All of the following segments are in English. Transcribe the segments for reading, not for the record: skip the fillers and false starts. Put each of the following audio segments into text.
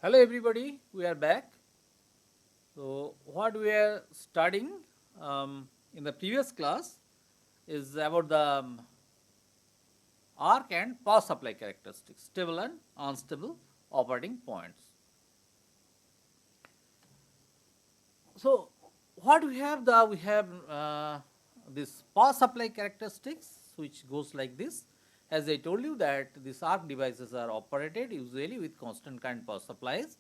Hello everybody, we are back. So what we are studying in the previous class is about the arc and power supply characteristics, stable and unstable operating points. So what we have this power supply characteristics which goes like this. As I told you that these arc devices are operated usually with constant current power supplies.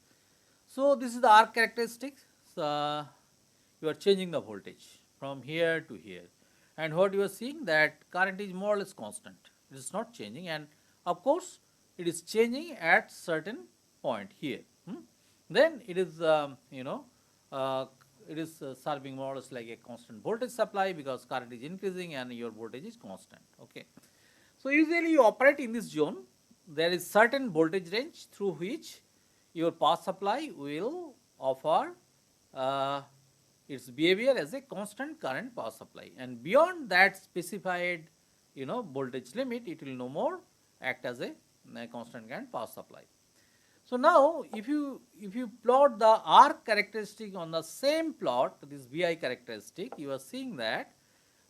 So this is the arc characteristics. You are changing the voltage from here to here, and what you are seeing that current is more or less constant. It is not changing, and of course it is changing at certain point here. Then it is uh, it is serving more or less like a constant voltage supply because current is increasing and your voltage is constant. Okay. So usually you operate in this zone. There is certain voltage range through which your power supply will offer uh, its behavior as a constant current power supply, and beyond that specified voltage limit, it will no more act as a constant current power supply. So now if you plot the arc characteristic on the same plot, this VI characteristic, you are seeing that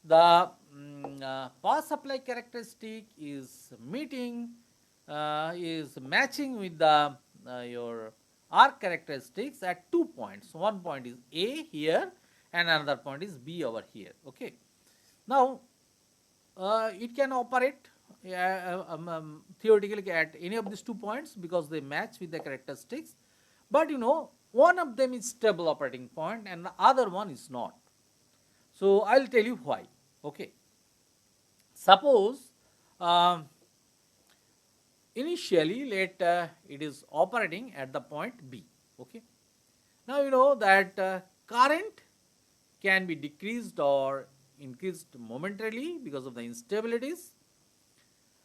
the power supply characteristic is matching with the your arc characteristics at 2 points. One point is A here and another point is B over here. Okay. Now it can operate theoretically at any of these 2 points because they match with the characteristics, but one of them is stable operating point and the other one is not. So I'll tell you why. Okay. Suppose initially let it is operating at the point B. Okay. Now you know that current can be decreased or increased momentarily because of the instabilities.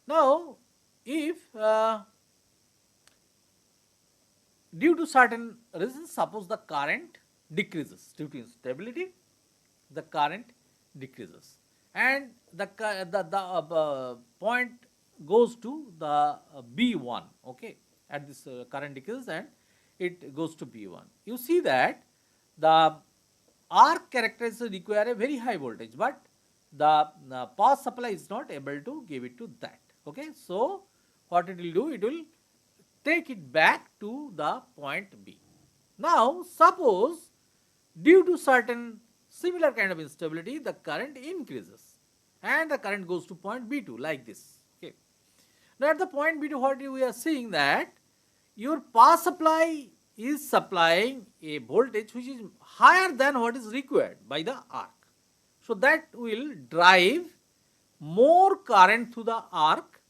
Now if due to certain reasons, suppose the current decreases due to instability, the current decreases and the point goes to the B1. Okay, at this current decreases and it goes to B1. You see that the arc characteristics require a very high voltage, but the power supply is not able to give it to that. Okay, so what it will do, it will take it back to the point B. Now suppose due to certain similar kind of instability, the current increases and the current goes to point B2 like this. Okay. Now at the point B2, what we are seeing that your power supply is supplying a voltage which is higher than what is required by the arc. So that will drive more current through the arc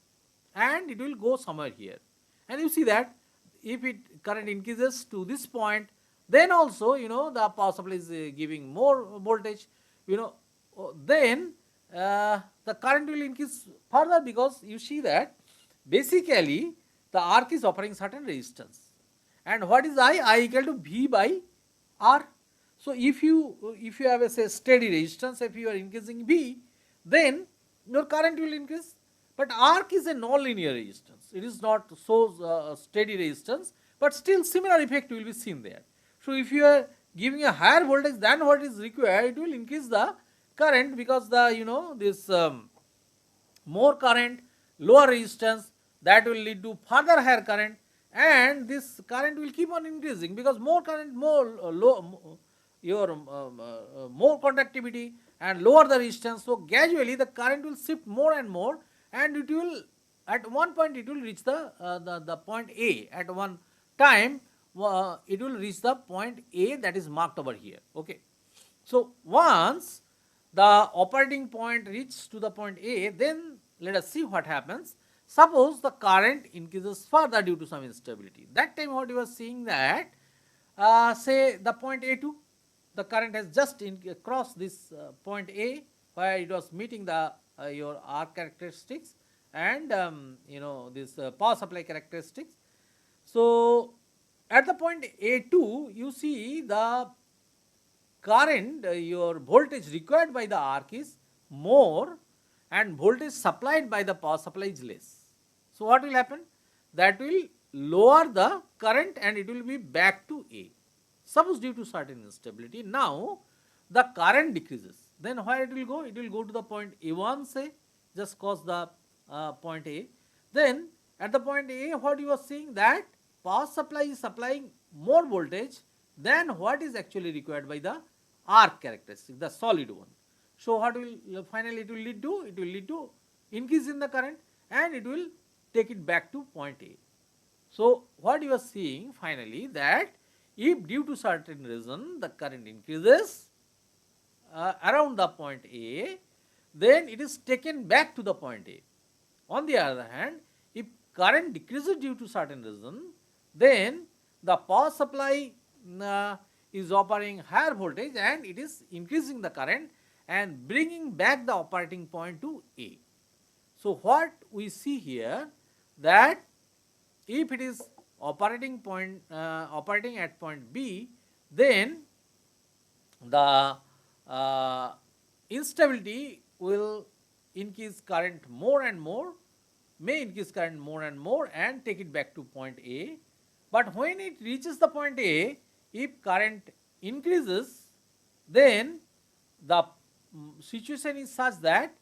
and it will go somewhere here. And you see that if it current increases to this point, then also the power supply is giving more voltage, then the current will increase further because you see that basically the arc is offering certain resistance. And what is I? I equal to V by R. So if you have a say steady resistance, if you are increasing V, then your current will increase. But arc is a non-linear resistance. It is not so steady resistance, but still similar effect will be seen there. So if you are giving a higher voltage than what is required, it will increase the current because the this more current, lower resistance, that will lead to further higher current, and this current will keep on increasing because more current, more more conductivity and lower the resistance. So gradually the current will shift more and more, and it will at one point it will reach the point A at one time. It will reach the point A that is marked over here. Okay. So once the operating point reaches to the point A, then let us see what happens. Suppose the current increases further due to some instability. That time what you are seeing that say the point A2, the current has just crossed this point A where it was meeting the your arc characteristics and this power supply characteristics. So at the point A2, you see the current, your voltage required by the arc is more and voltage supplied by the power supply is less. So what will happen? That will lower the current and it will be back to A. Suppose due to certain instability, now the current decreases. Then where it will go? It will go to the point A1 say, just cross the point A. Then at the point A, what you are seeing that power supply is supplying more voltage than what is actually required by the arc characteristic, the solid one. So what will finally it will lead to? It will lead to increase in the current and it will take it back to point A. So what you are seeing finally that if due to certain reason the current increases around the point A, then it is taken back to the point A. On the other hand, if current decreases due to certain reason, then the power supply is operating higher voltage and it is increasing the current and bringing back the operating point to A. So what we see here that if it is operating at point B, then the instability will increase current more and more, may increase current more and more and take it back to point A. But when it reaches the point A, if current increases, then the situation is such that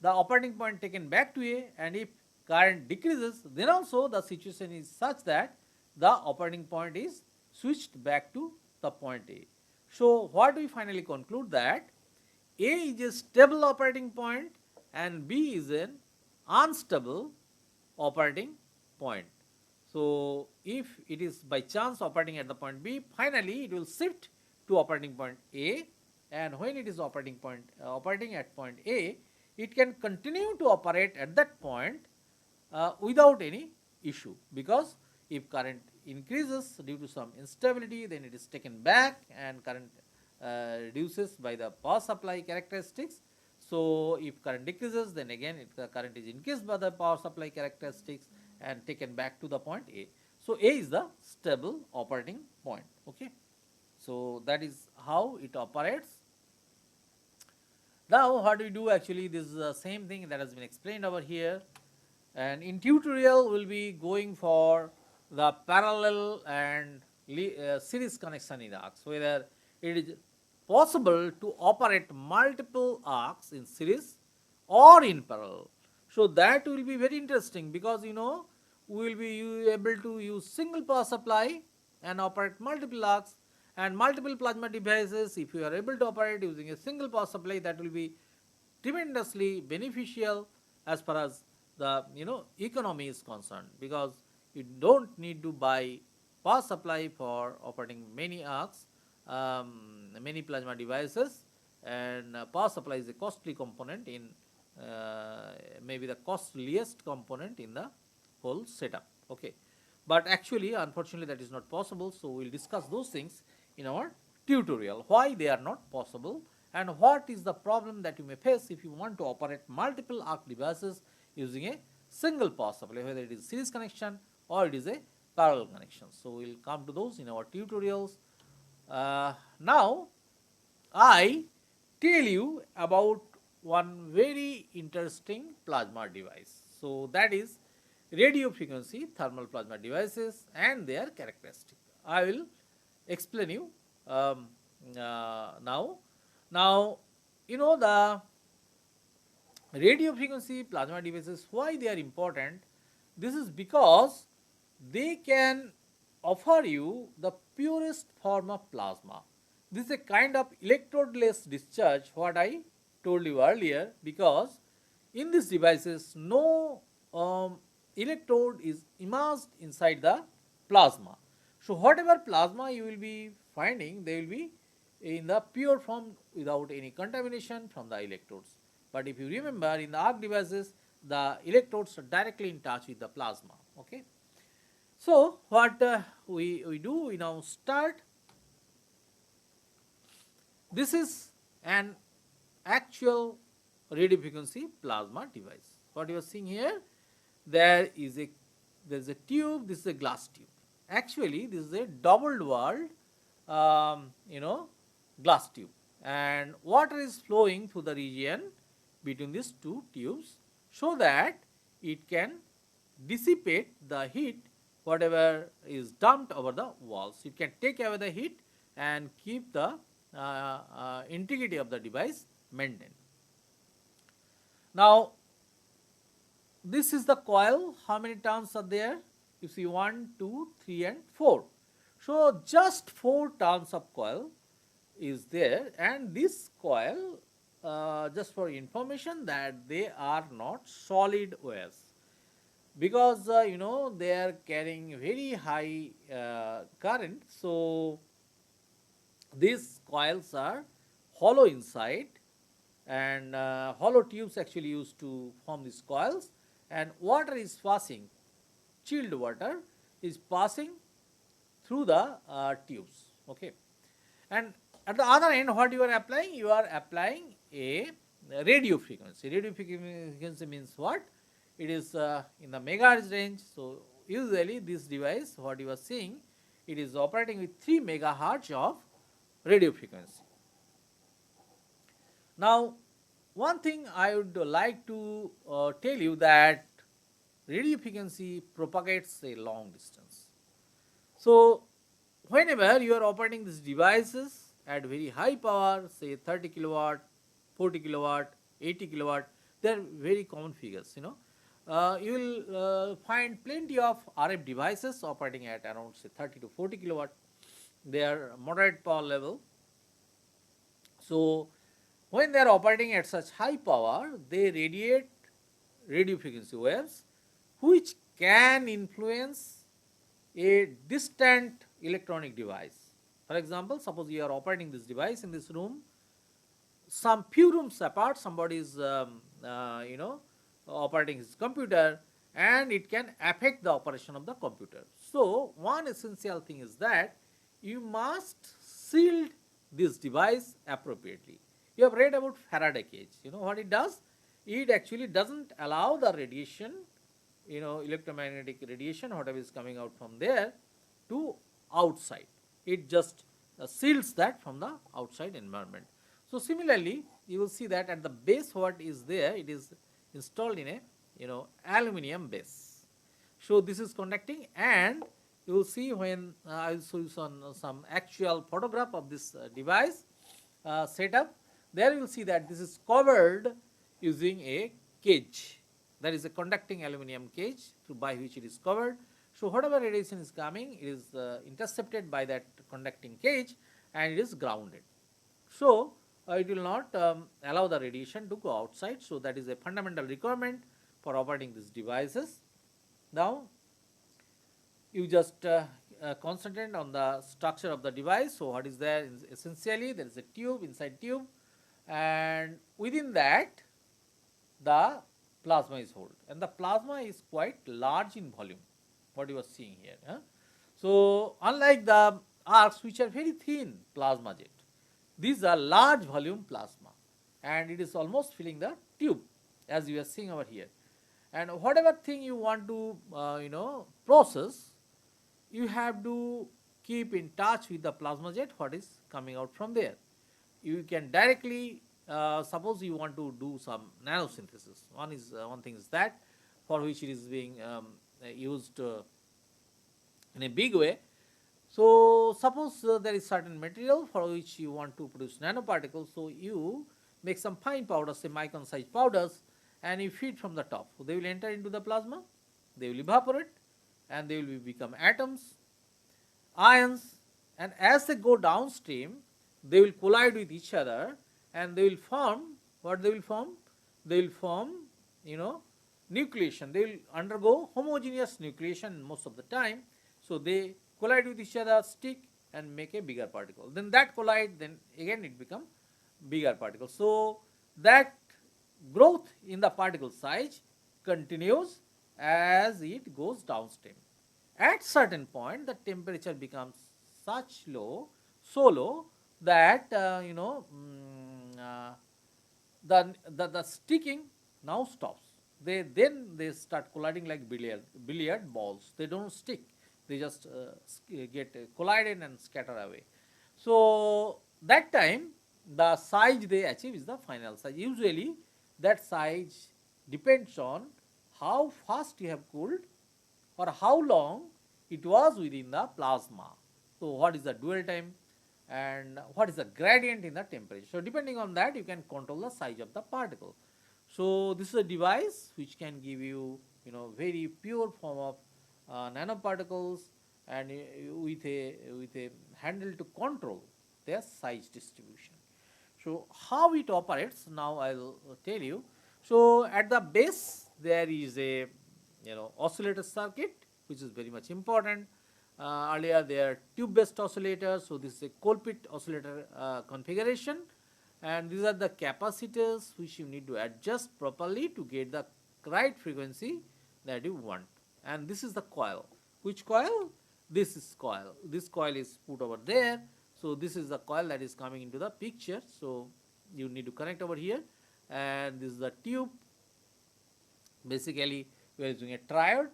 the operating point taken back to A, and if current decreases, then also the situation is such that the operating point is switched back to the point A. So what we finally conclude that A is a stable operating point and B is an unstable operating point. So if it is by chance operating at the point B, finally it will shift to operating point A, and when it is operating at point A, it can continue to operate at that point without any issue, because if current increases due to some instability, then it is taken back and current reduces by the power supply characteristics. So if current decreases, then again the current is increased by the power supply characteristics and taken back to the point A. So A is the stable operating point. Okay. So that is how it operates. Now what we do actually, this is the same thing that has been explained over here, and in tutorial we will be going for the parallel and series connection in arcs, whether it is possible to operate multiple arcs in series or in parallel. So that will be very interesting, because we will be able to use single power supply and operate multiple arcs and multiple plasma devices. If you are able to operate using a single power supply, that will be tremendously beneficial as far as the economy is concerned, because you don't need to buy power supply for operating many arcs, many plasma devices, and power supply is a costly component in maybe the costliest component in the whole setup. Okay, but actually unfortunately that is not possible, so we will discuss those things in our tutorial, why they are not possible and what is the problem that you may face if you want to operate multiple arc devices using a single power supply, whether it is series connection or it is a parallel connection. So we will come to those in our tutorials. Now I tell you about one very interesting plasma device. So that is radio frequency thermal plasma devices and their characteristics. I will explain you now. Now the radio frequency plasma devices, why they are important? This is because they can offer you the purest form of plasma. This is a kind of electrodeless discharge, what I told you earlier, because in these devices no electrode is immersed inside the plasma. So whatever plasma you will be finding, they will be in the pure form without any contamination from the electrodes. But if you remember, in the arc devices, the electrodes are directly in touch with the plasma. Okay. So what we do, we now start. This is an actual radio frequency plasma device. What you are seeing here, there is a tube. This is a glass tube. Actually, this is a doubled walled glass tube, and water is flowing through the region between these two tubes so that it can dissipate the heat whatever is dumped over the walls. You can take away the heat and keep the integrity of the device maintained. Now, this is the coil. How many turns are there? You see 1, 2, 3 and 4. So, just 4 turns of coil is there, and this coil, just for information, that they are not solid wires, because they are carrying very high current. So, these coils are hollow inside, and hollow tubes actually used to form these coils, and water is passing, chilled water is passing through the tubes. Okay. And at the other end, what you are applying? You are applying a radio frequency. Radio frequency means what? It is in the megahertz range. So, usually this device, what you are seeing, it is operating with 3 megahertz of radio frequency. Now, one thing I would like to tell you, that radio frequency propagates a long distance. So, whenever you are operating these devices at very high power, say 30 kilowatt, 40 kilowatt, 80 kilowatt, they are very common figures. You will find plenty of RF devices operating at around say 30 to 40 kilowatt. They are moderate power level. So, when they are operating at such high power, they radiate radio frequency waves, which can influence a distant electronic device. For example, suppose you are operating this device in this room, some few rooms apart, somebody is operating his computer, and it can affect the operation of the computer. So, one essential thing is that you must shield this device appropriately. You have read about Faraday cage. You know what it does? It actually doesn't allow the radiation, electromagnetic radiation, whatever is coming out from there, to outside. It just shields that from the outside environment. So, similarly, you will see that at the base what is there, it is installed in a aluminum base. So, this is conducting, and you will see when I will show you some actual photograph of this device setup. There you will see that this is covered using a cage. That is a conducting aluminum cage by which it is covered. So, whatever radiation is coming, it is intercepted by that conducting cage, and it is grounded. So, it will not allow the radiation to go outside. So, that is a fundamental requirement for operating these devices. Now, you just concentrate on the structure of the device. So, what is there? Essentially, there is a tube, inside tube, and within that the plasma is held, and the plasma is quite large in volume, what you are seeing here. So, unlike the arcs which are very thin plasma jet, these are large volume plasma, and it is almost filling the tube, as you are seeing over here. And whatever thing you want to process, you have to keep in touch with the plasma jet, what is coming out from there. You can directly, suppose you want to do some nanosynthesis. One thing is that, for which it is being used in a big way. So, suppose there is certain material for which you want to produce nanoparticles. So, you make some fine powders, say micron size powders, and you feed from the top. So, they will enter into the plasma, they will evaporate, and they will become atoms, ions, and as they go downstream, they will collide with each other, and they will form, what they will form? They will form, nucleation. They will undergo homogeneous nucleation most of the time. So, they collide with each other, stick, and make a bigger particle. Then that collide, then again it become bigger particle. So, that growth in the particle size continues as it goes downstream. At certain point, the temperature becomes so low that the sticking now stops. They start colliding like billiard balls. They don't stick. They just get collided and scatter away. So, that time the size they achieve is the final size. Usually that size depends on how fast you have cooled or how long it was within the plasma. So what is the dwell time and what is the gradient in the temperature? So depending on that, you can control the size of the particle. So this is a device which can give you, very pure form of nanoparticles, and with a handle to control their size distribution. So how it operates now I'll tell you. So at the base there is a, oscillator circuit which is very much important. Earlier they are tube based oscillators, so this is a Colpit oscillator configuration, and these are the capacitors which you need to adjust properly to get the right frequency that you want. And this is the coil. Which coil? This is coil. This coil is put over there. So this is the coil that is coming into the picture. So you need to connect over here, and this is the tube. Basically we are using a triode.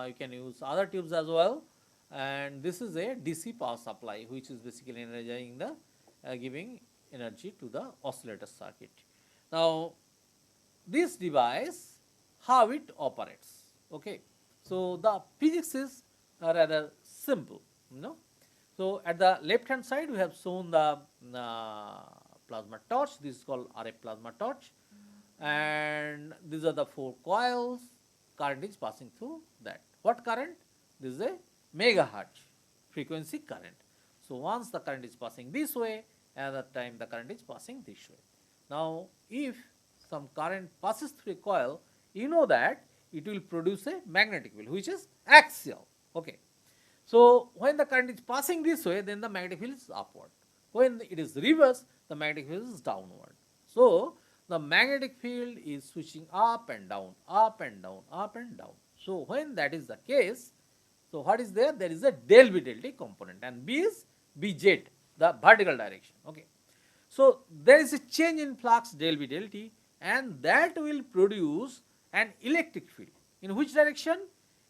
You can use other tubes as well, and this is a DC power supply which is basically energizing the giving energy to the oscillator circuit. Now this device, how it operates, okay. So the physics is rather simple, So at the left hand side we have shown the plasma torch. This is called RF plasma torch, and these are the 4 coils. Current is passing through that. What current? This is a megahertz frequency current. So once the current is passing this way, another time the current is passing this way. Now if some current passes through a coil, you know that it will produce a magnetic field which is axial, okay. So when the current is passing this way, then the magnetic field is upward. When it is reverse, the magnetic field is downward. So the magnetic field is switching up and down, up and down, up and down. So when that is the case, so what is there? There is a del B del T component, and B is Bz, the vertical direction, okay. So there is a change in flux del B del T, and that will produce an electric field. In which direction?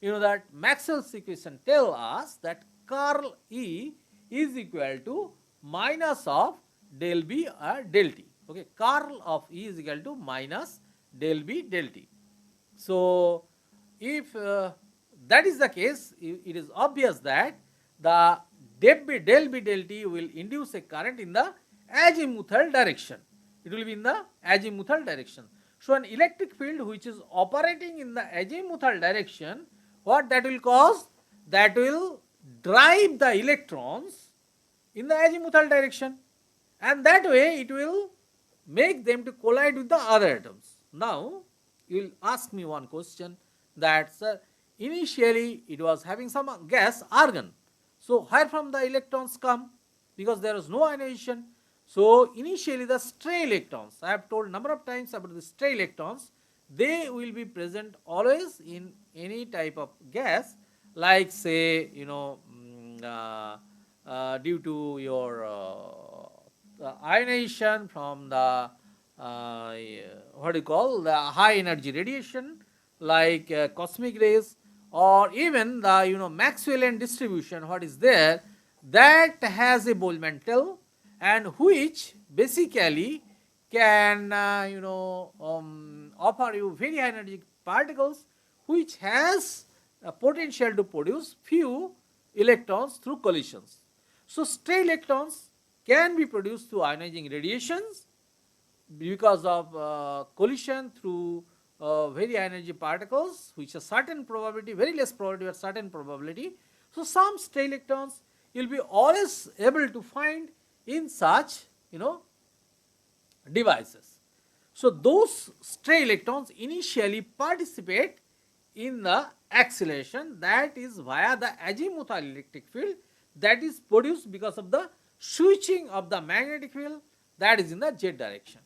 You know that Maxwell's equation tell us that curl E is equal to minus of del B or del T. Okay, curl of E is equal to minus del B del T. So if that is the case, it is obvious that the del B del T will induce a current in the azimuthal direction. It will be in the azimuthal direction. So an electric field which is operating in the azimuthal direction, what that will cause? That will drive the electrons in the azimuthal direction, and that way it will make them to collide with the other atoms. Now you will ask me one question, that sir, initially it was having some gas argon. So where from the electrons come? Because there was no ionization. So initially the stray electrons, I have told number of times about the stray electrons, they will be present always in any type of gas, like say, due to your ionization from the what do you call, the high energy radiation, like cosmic rays, or even the Maxwellian distribution, what is there, that has a Bohr mantle, and which basically can offer you very high energy particles which has a potential to produce few electrons through collisions. So stray electrons can be produced through ionizing radiations because of collision through very high energy particles, which a certain probability, very less probability but certain probability. So some stray electrons you will be always able to find in such devices. So those stray electrons initially participate in the acceleration, that is via the azimuthal electric field that is produced because of the switching of the magnetic field that is in the z direction.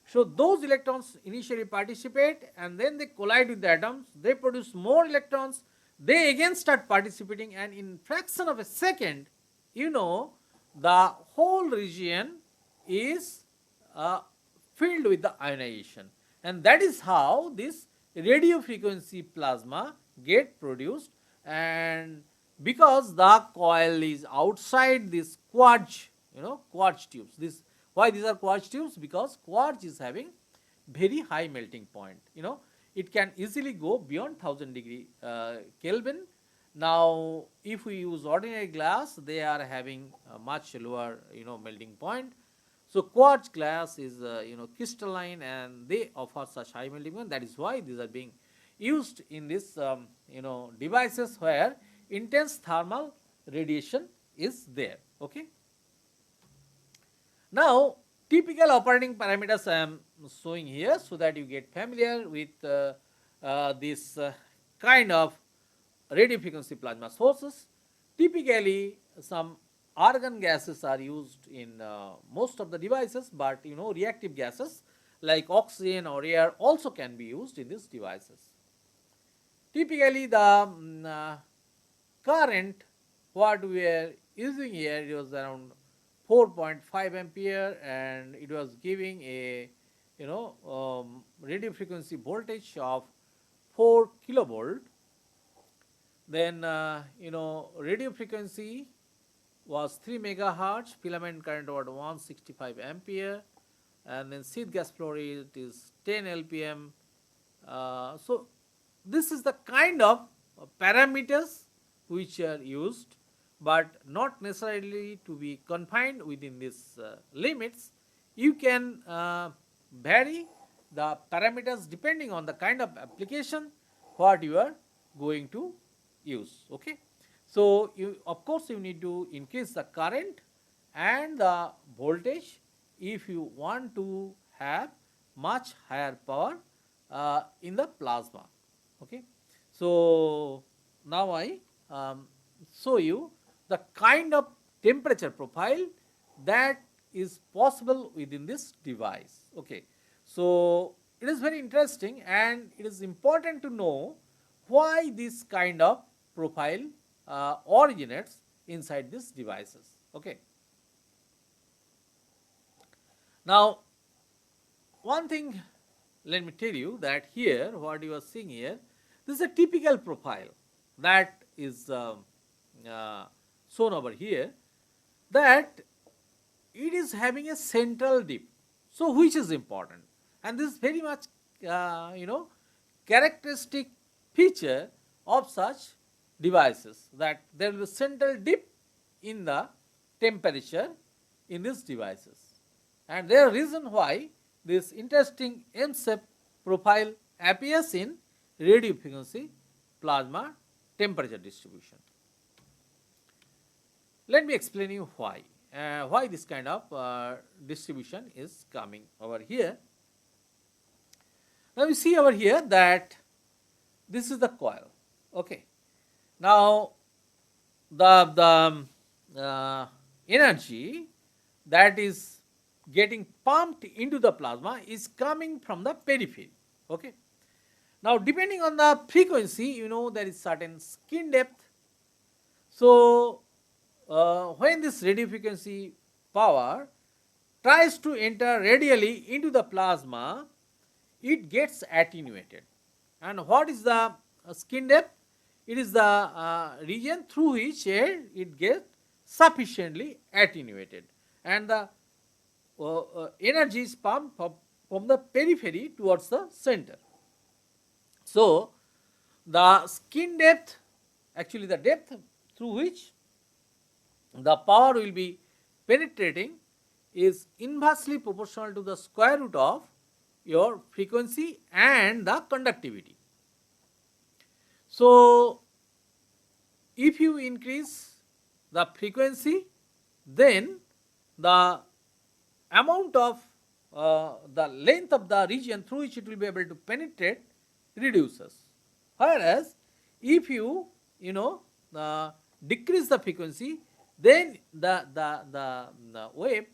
So those electrons initially participate, and then they collide with the atoms, they produce more electrons, they again start participating, and in fraction of a second, the whole region is filled with the ionization, and that is how this radio frequency plasma get produced. And because the coil is outside this quartz, quartz tubes, why these are quartz tubes? Because quartz is having very high melting point, it can easily go beyond 1000 degree Kelvin, Now, if we use ordinary glass, they are having a much lower, melting point. So quartz glass is, crystalline, and they offer such high melting point. That is why these are being used in this, devices where intense thermal radiation is there. Okay. Now, typical operating parameters I am showing here so that you get familiar with this kind of radio frequency plasma sources. Typically, some argon gases are used in most of the devices, but reactive gases like oxygen or air also can be used in these devices. Typically, the current what we are using here, it was around 4.5 ampere, and it was giving a radio frequency voltage of 4 kilovolt. Then radio frequency was 3 megahertz, filament current was 165 ampere, and then sheath gas flow rate is 10 lpm. So this is the kind of parameters which are used, but not necessarily to be confined within these limits. You can vary the parameters depending on the kind of application what you are going to use. Okay. So you, of course, you need to increase the current and the voltage if you want to have much higher power in the plasma. Okay. So now I show you the kind of temperature profile that is possible within this device. Okay. So it is very interesting, and it is important to know why this kind of profile originates inside these devices. Okay. Now, one thing, let me tell you that here what you are seeing here, this is a typical profile that is shown over here, that it is having a central dip. So which is important, and this is very much characteristic feature of such devices, that there will be central dip in the temperature in these devices, and there are reason why this interesting M-shape profile appears in radio frequency plasma temperature distribution. Let me explain you why this kind of distribution is coming over here. Now we see over here that this is the coil. Okay. Now the energy that is getting pumped into the plasma is coming from the periphery. Okay. Now depending on the frequency, there is certain skin depth. So when this radio frequency power tries to enter radially into the plasma, it gets attenuated. And what is the skin depth? It is the region through which it gets sufficiently attenuated, and the energy is pumped from the periphery towards the center. So the skin depth, actually the depth through which the power will be penetrating, is inversely proportional to the square root of your frequency and the conductivity. So if you increase the frequency, then the amount of the length of the region through which it will be able to penetrate reduces. Whereas if you decrease the frequency, then the wave,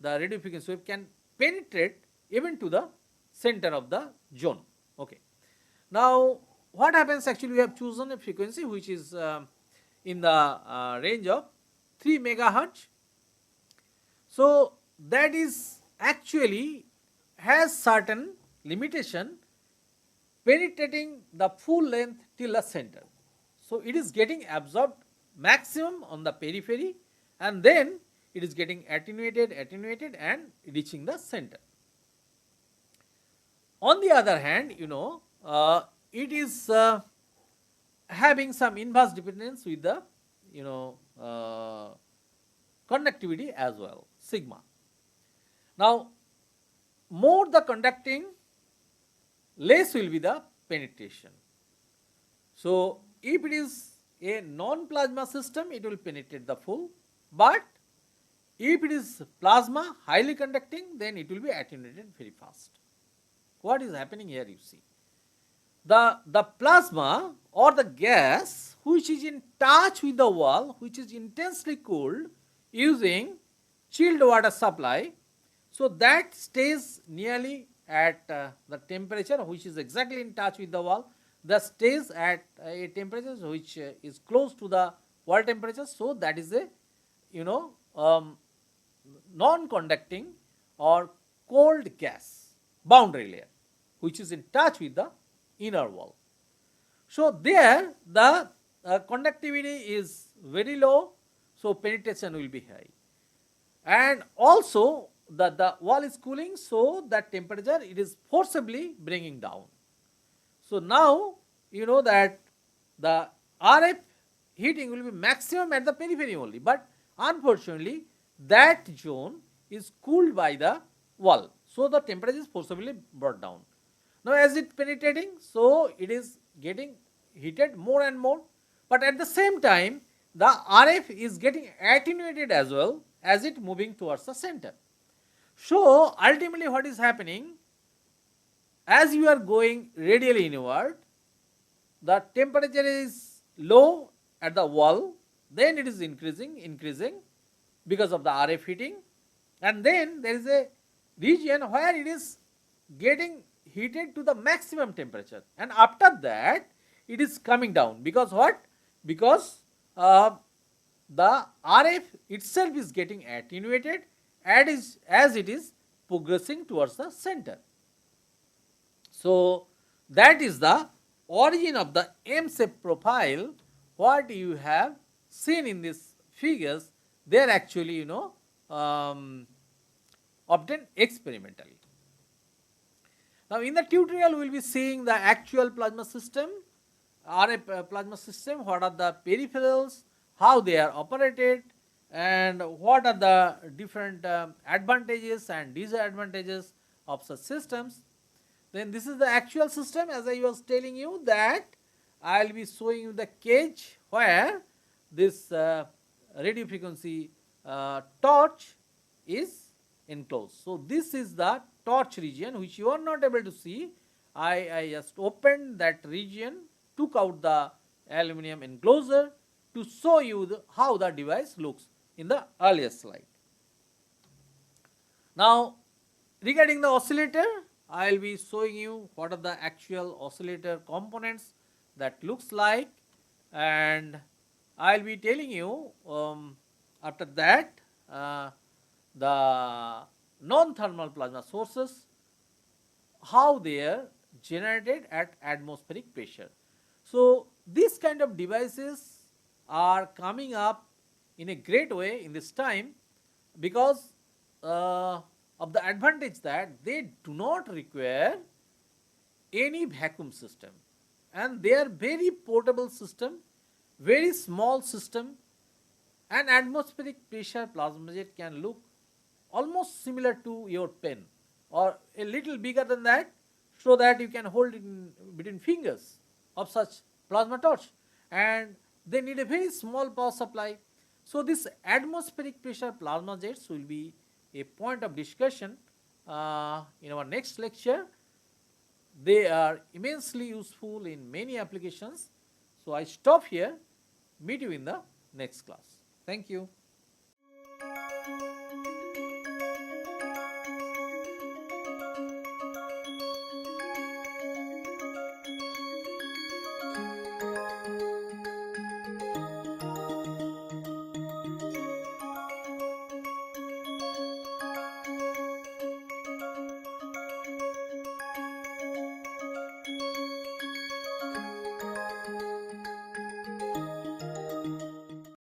the radio frequency wave, can penetrate even to the center of the zone. Okay. Now what happens, actually we have chosen a frequency which is in the range of 3 megahertz. So that is actually has certain limitation penetrating the full length till the center. So it is getting absorbed maximum on the periphery, and then it is getting attenuated and reaching the center. On the other hand, it is having some inverse dependence with the you know uh, conductivity as well, sigma. Now, more the conducting, less will be the penetration. So, if it is a non-plasma system, it will penetrate the full, but if it is plasma highly conducting, then it will be attenuated very fast. What is happening here, you see? The plasma or the gas which is in touch with the wall, which is intensely cooled using chilled water supply, so that stays nearly at the temperature which is exactly in touch with the wall, that stays at a temperature which is close to the wall temperature. So that is a you know non conducting or cold gas boundary layer which is in touch with the inner wall. So there the conductivity is very low, so penetration will be high, and also the wall is cooling, so that temperature it is forcibly bringing down. So now you know that the RF heating will be maximum at the periphery only, but unfortunately that zone is cooled by the wall, so the temperature is forcibly brought down. Now as it penetrating, so it is getting heated more and more, but at the same time the RF is getting attenuated as well as it moving towards the center. So ultimately what is happening, as you are going radially inward, the temperature is low at the wall, then it is increasing because of the RF heating, and then there is a region where it is getting heated to the maximum temperature, and after that it is coming down because what? Because the RF itself is getting attenuated as it is progressing towards the center. So that is the origin of the M-shape profile. What you have seen in these figures, they are actually obtained experimentally. Now in the tutorial we will be seeing the actual plasma system, RF plasma system, what are the peripherals, how they are operated, and what are the different advantages and disadvantages of such systems. Then this is the actual system, as I was telling you that I will be showing you the cage where this radio frequency torch is enclosed. So this is the torch region which you are not able to see. I just opened that region, took out the aluminum enclosure to show you how the device looks in the earlier slide. Now regarding the oscillator, I will be showing you what are the actual oscillator components that looks like, and I will be telling you after that the non-thermal plasma sources, how they are generated at atmospheric pressure. So these kind of devices are coming up in a great way in this time because of the advantage that they do not require any vacuum system, and they are very portable system, very small system. An atmospheric pressure plasma jet can look almost similar to your pen or a little bigger than that, so that you can hold it in between fingers of such plasma torch, and they need a very small power supply. So this atmospheric pressure plasma jets will be a point of discussion in our next lecture. They are immensely useful in many applications. So I stop here, meet you in the next class. Thank you.